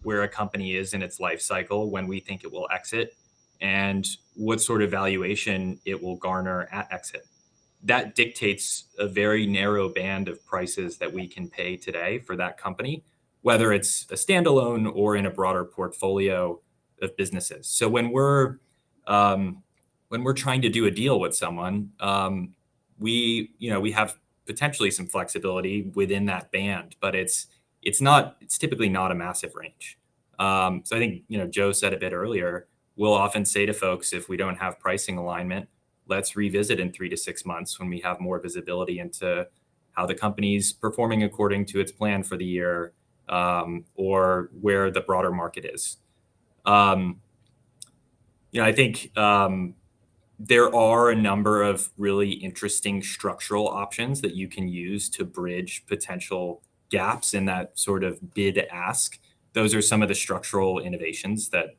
where a company is in its life cycle when we think it will exit, and what sort of valuation it will garner at exit. That dictates a very narrow band of prices that we can pay today for that company, whether it's a standalone or in a broader portfolio of businesses. So when we're trying to do a deal with someone, we have potentially some flexibility within that band, but it's typically not a massive range. So I think Joe said a bit earlier, we'll often say to folks, if we don't have pricing alignment, let's revisit in 3 to 6 months when we have more visibility into how the company's performing according to its plan for the year, or where the broader market is. I think there are a number of really interesting structural options that you can use to bridge potential gaps in that sort of bid ask. Those are some of the structural innovations that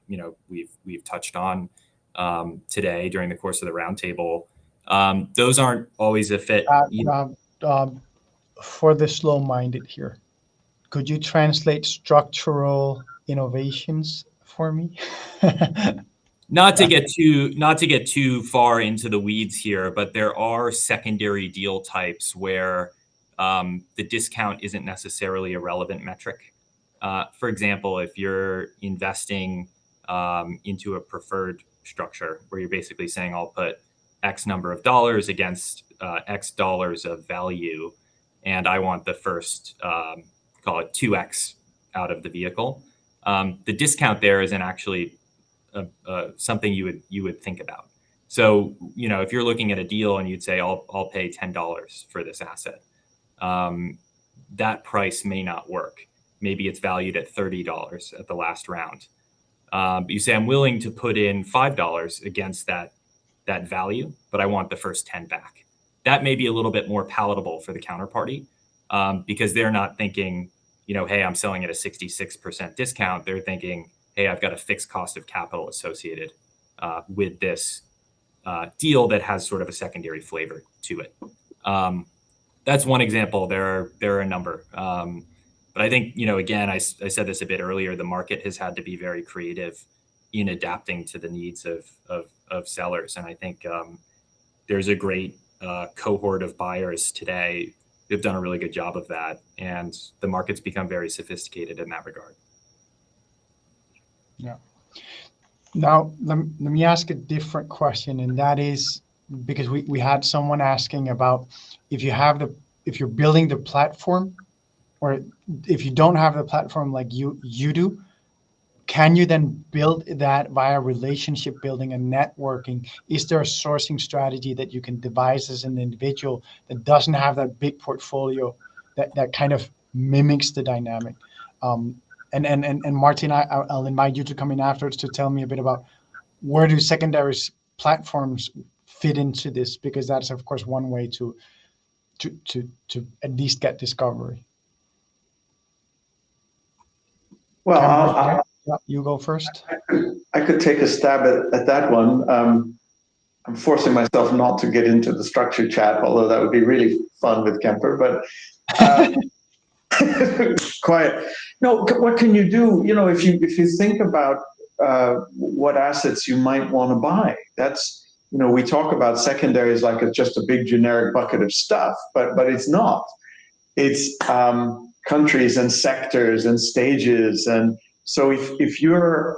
we've touched on today during the course of the roundtable. Those aren't always a fit. For the slow-minded here, could you translate structural innovations for me? Not to get too far into the weeds here, but there are secondary deal types where the discount isn't necessarily a relevant metric. For example, if you're investing into a preferred structure where you're basically saying I'll put X number of dollars against X dollars of value, and I want the first call it 2X out of the vehicle. The discount there isn't actually something you would think about. So, you know, if you're looking at a deal and you'd say, I'll pay $10 for this asset, that price may not work. Maybe it's valued at $30 at the last round. But you say, I'm willing to put in $5 against that value, but I want the first 10 back. That may be a little bit more palatable for the counterparty because they're not thinking, you know, hey, I'm selling at a 66% discount. They're thinking, hey, I've got a fixed cost of capital associated with this deal that has sort of a secondary flavor to it. That's one example. There are a number. But I think, you know, again, I said this a bit earlier, the market has had to be very creative in adapting to the needs of sellers. And I think there's a great cohort of buyers today who've done a really good job of that. And the market's become very sophisticated in that regard. Yeah. Now, let me ask a different question, and that is because we had someone asking about if you're building the platform, or if you don't have the platform like you do, can you then build that via relationship building and networking? Is there a sourcing strategy that you can devise as an individual that doesn't have that big portfolio that kind of mimics the dynamic? And Martijn, I'll invite you to come in afterwards to tell me a bit about where do secondaries platforms fit into this, because that's of course one way to at least get discovery. Well, you go first. I could take a stab at that one. I'm forcing myself not to get into the structured chat, although that would be really fun with Kemper, but quiet. No, what can you do? You know, if you think about what assets you might want to buy, that's, you know, we talk about secondaries like it's just a big generic bucket of stuff, but it's not. It's countries and sectors and stages. And so if you're,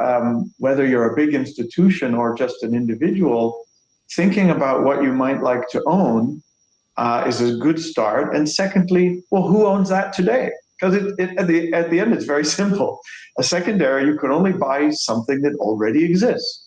whether you're a big institution or just an individual, thinking about what you might like to own is a good start. And secondly, well, who owns that today? Because at the end, it's very simple. A secondary, you can only buy something that already exists.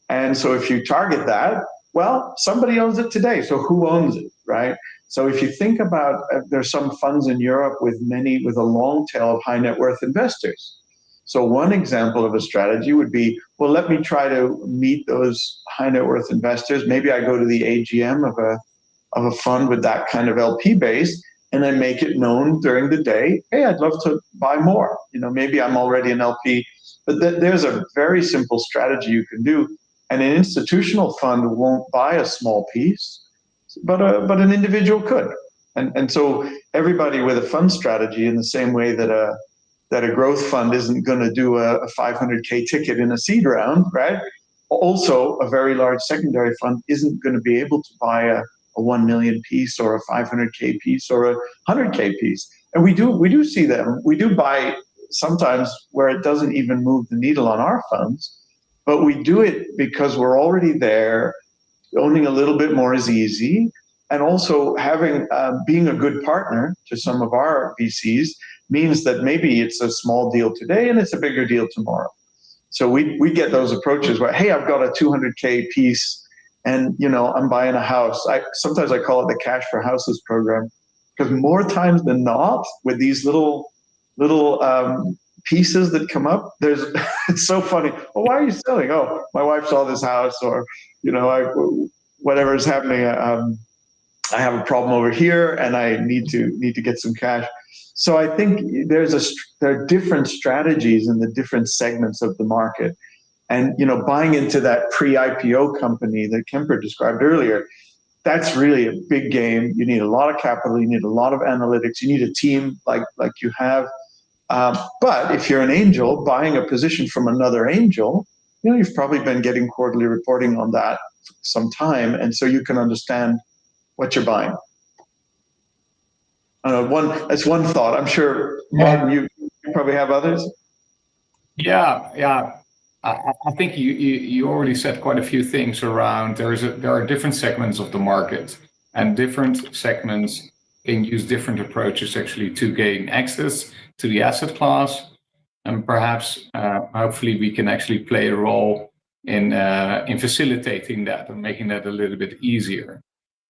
And so if you target that, well, somebody owns it today. So who owns it, right? So if you think about, there's some funds in Europe with a long tail of high net worth investors. So one example of a strategy would be, well, let me try to meet those high net worth investors. Maybe I go to the AGM of a fund with that kind of LP base, and I make it known during the day, hey, I'd love to buy more. You know, maybe I'm already an LP, but there's a very simple strategy you can do. And an institutional fund won't buy a small piece, but an individual could. And so everybody with a fund strategy, in the same way that a growth fund isn't going to do a 500K ticket in a seed round, right? Also, a very large secondary fund isn't going to be able to buy a 1 million piece or a 500K piece or a 100K piece. And we do see them. We do buy sometimes where it doesn't even move the needle on our funds, but we do it because we're already there. Owning a little bit more is easy. And also having being a good partner to some of our VCs means that maybe it's a small deal today and it's a bigger deal tomorrow. So we get those approaches where, hey, I've got a 200K piece and, you know, I'm buying a house. Sometimes I call it the Cash for Houses program, because more times than not, with these little pieces that come up, it's so funny. Well, why are you selling? Oh, my wife saw this house, or, you know, whatever is happening. I have a problem over here, and I need to get some cash. So I think there are different strategies in the different segments of the market. And, you know, buying into that pre-IPO company that Kemper described earlier, that's really a big game. You need a lot of capital. You need a lot of analytics. You need a team like you have. But if you're an angel buying a position from another angel, you've probably been getting quarterly reporting on that for some time, and so you can understand what you're buying. That's one thought. I'm sure, Martin, you probably have others. Yeah. I think you already said quite a few things around. There are different segments of the market, and different segments can use different approaches actually to gain access to the asset class, and perhaps hopefully we can actually play a role in facilitating that and making that a little bit easier.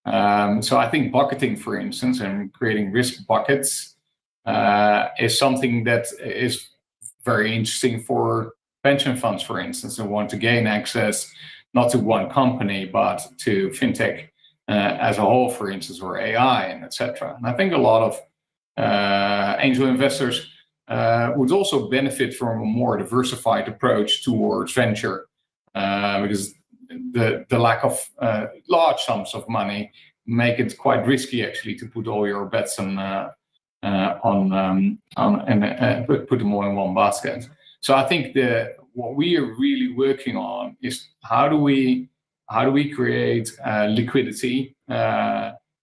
So I think bucketing, for instance, and creating risk buckets is something that is very interesting for pension funds, for instance, who want to gain access not to one company but to fintech as a whole, for instance, or AI and etc. And I think a lot of angel investors would also benefit from a more diversified approach towards venture, because the lack of large sums of money make it quite risky actually to put all your bets on and put them all in one basket. So I think what we are really working on is how do we create liquidity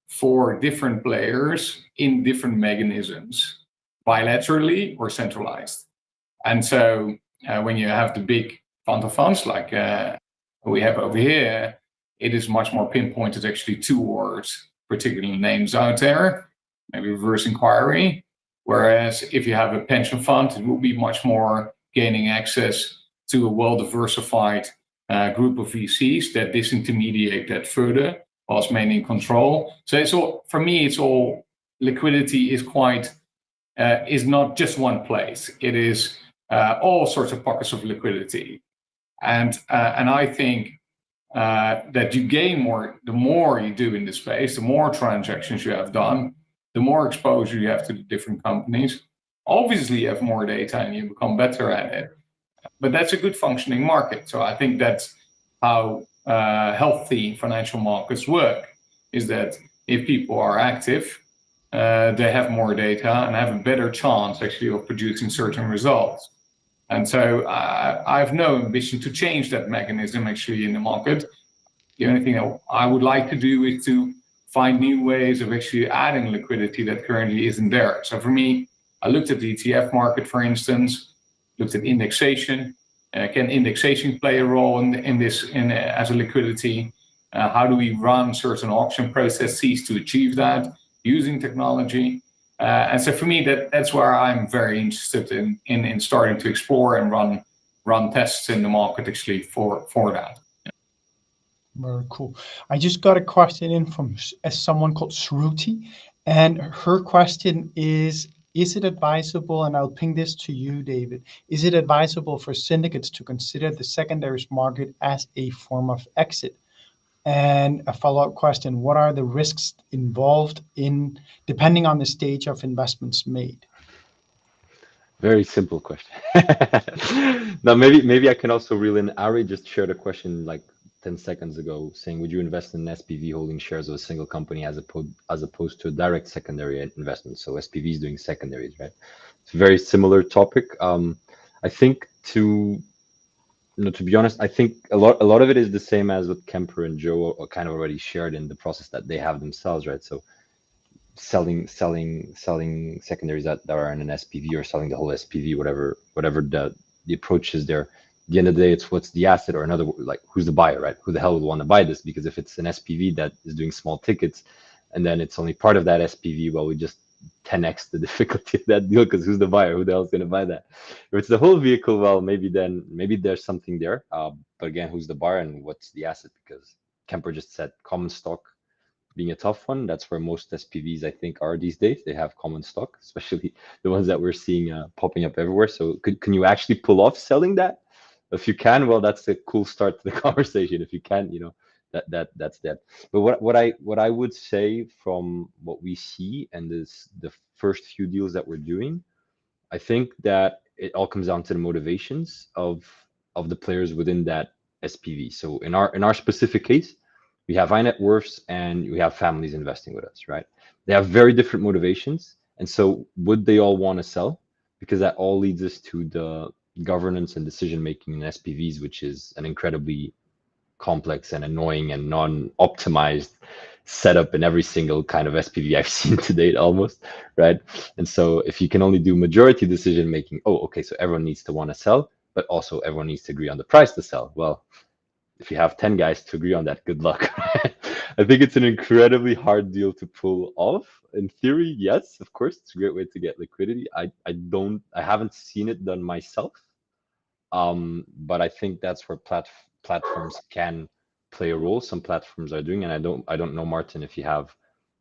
for different players in different mechanisms, bilaterally or centralized. And so when you have the big fund of funds like we have over here, it is much more pinpointed actually towards particular names out there, maybe reverse inquiry. Whereas if you have a pension fund, it will be much more gaining access to a well-diversified group of VCs that disintermediate that further, whilst maintaining control. So it's all, for me, it's all liquidity is quite is not just one place. It is all sorts of pockets of liquidity, and I think that you gain more the more you do in this space, the more transactions you have done, the more exposure you have to the different companies. Obviously, you have more data and you become better at it. But that's a good functioning market. So I think that's how healthy financial markets work, is that if people are active, they have more data and have a better chance actually of producing certain results. And so I have no ambition to change that mechanism actually in the market. The only thing that I would like to do is to find new ways of actually adding liquidity that currently isn't there. So for me, I looked at the ETF market, for instance, looked at indexation. Can indexation play a role in this as a liquidity? How do we run certain auction processes to achieve that using technology? And so for me, that's where I'm very interested in starting to explore and run tests in the market actually for that. Very cool. I just got a question in from someone called Shruti, and her question is it advisable, and I'll ping this to you, David, is it advisable for syndicates to consider the secondaries market as a form of exit? And a follow-up question, what are the risks involved in, depending on the stage of investments made? Very simple question. Now, maybe I can also reel in. Ari just shared a question like 10 seconds ago saying, would you invest in an SPV holding shares of a single company as opposed to a direct secondary investment? So SPV is doing secondaries, right? It's a very similar topic. I think to be honest, I think a lot of it is the same as what Kemper and Joe kind of already shared in the process that they have themselves, right? So selling secondaries that are in an SPV, or selling the whole SPV, whatever the approach is there. At the end of the day, it's what's the asset, or another, like who's the buyer, right? Who the hell would want to buy this? Because if it's an SPV that is doing small tickets, and then it's only part of that SPV, well, we just 10x the difficulty of that deal, because who's the buyer? Who the hell is going to buy that? If it's the whole vehicle, well, maybe there's something there. But again, who's the buyer and what's the asset? Because Kemper just said common stock being a tough one. That's where most SPVs, I think, are these days. They have common stock, especially the ones that we're seeing popping up everywhere. So can you actually pull off selling that? If you can, well, that's a cool start to the conversation. If you can't, that's that. But what I would say from what we see and the first few deals that we're doing, I think that it all comes down to the motivations of the players within that SPV. So in our specific case, we have high net worths, and we have families investing with us, right? They have very different motivations. And so would they all want to sell? Because that all leads us to the governance and decision making in SPVs, which is an incredibly complex and annoying and non-optimized setup in every single kind of SPV I've seen to date almost, right? And so if you can only do majority decision making, oh, okay, so everyone needs to want to sell, but also everyone needs to agree on the price to sell. Well, if you have 10 guys to agree on that, good luck. I think it's an incredibly hard deal to pull off. In theory, yes, of course, it's a great way to get liquidity. I haven't seen it done myself. But I think that's where platforms can play a role. Some platforms are doing, and I don't know, Martijn, if you have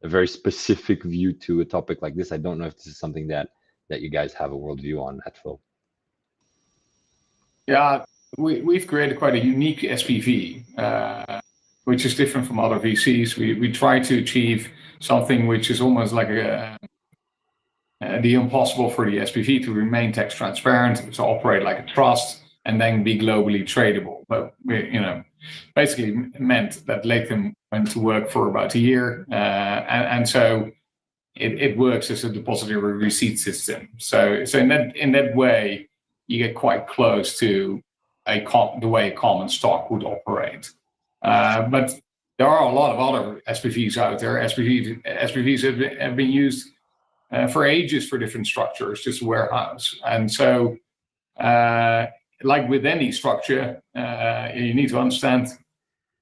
a very specific view to a topic like this. I don't know if this is something that you guys have a worldview on at Floww. Yeah, we've created quite a unique SPV, which is different from other VCs. We try to achieve something which is almost like the impossible for the SPV to remain tax transparent, to operate like a trust, and then be globally tradable. But we, basically meant that Latham went to work for about a year, and so it works as a depository receipt system. So in that way, you get quite close to the way a common stock would operate. But there are a lot of other SPVs out there. SPVs have been used for ages for different structures, just warehouse. And so, like with any structure, you need to understand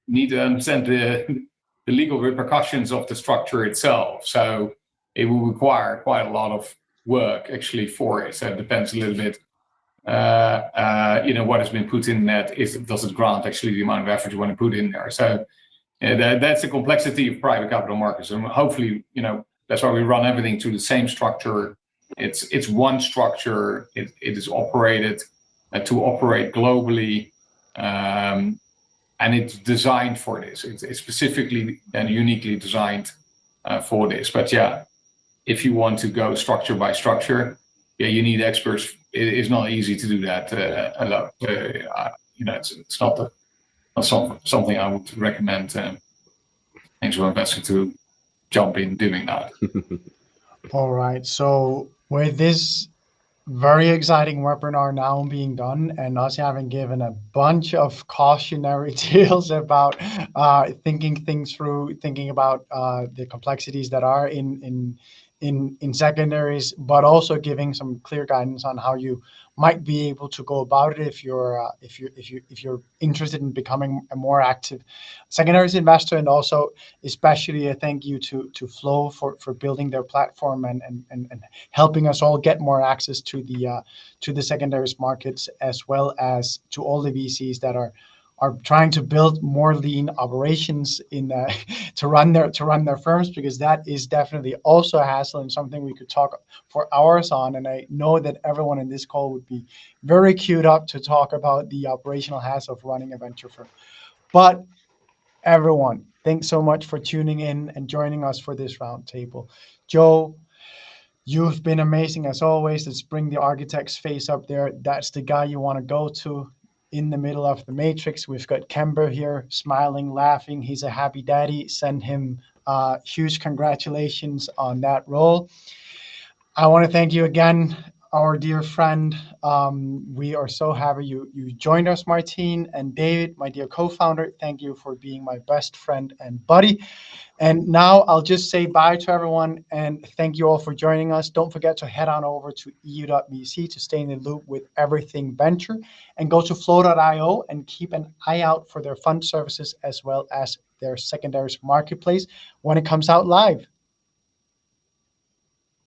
the legal repercussions of the structure itself. So it will require quite a lot of work actually for it. So it depends a little bit, what has been put in that. Does it grant actually the amount of effort you want to put in there? So that's the complexity of private capital markets. And hopefully, that's why we run everything through the same structure. It's one structure. It is operated to operate globally, and it's designed for this. It's specifically and uniquely designed for this. But yeah, if you want to go structure by structure, you need experts. It's not easy to do that alone. It's not something I would recommend angel investor to jump in doing that. All right. So with this very exciting webinar now being done, and us having given a bunch of cautionary tales about thinking things through, thinking about the complexities that are in secondaries, but also giving some clear guidance on how you might be able to go about it if you're interested in becoming a more active secondaries investor. And also especially a thank you to Floww for building their platform and helping us all get more access to the secondaries markets, as well as to all the VCs that are trying to build more lean operations to run their firms, because that is definitely also a hassle and something we could talk for hours on. And I know that everyone in this call would be very queued up to talk about the operational hassle of running a venture firm. But everyone, thanks so much for tuning in and joining us for this roundtable. Joe, you've been amazing as always. Let's bring the architect's face up there. That's the guy you want to go to. In the middle of the matrix, we've got Kemper here, smiling, laughing. He's a happy daddy. Send him huge congratulations on that role. I want to thank you again, our dear friend. We are so happy you joined us, Martijn. And David, my dear co-founder, thank you for being my best friend and buddy. And now I'll just say bye to everyone and thank you all for joining us. Don't forget to head on over to eu.vc to stay in the loop with everything venture, and go to Floww.io and keep an eye out for their fund services as well as their secondaries marketplace when it comes out live.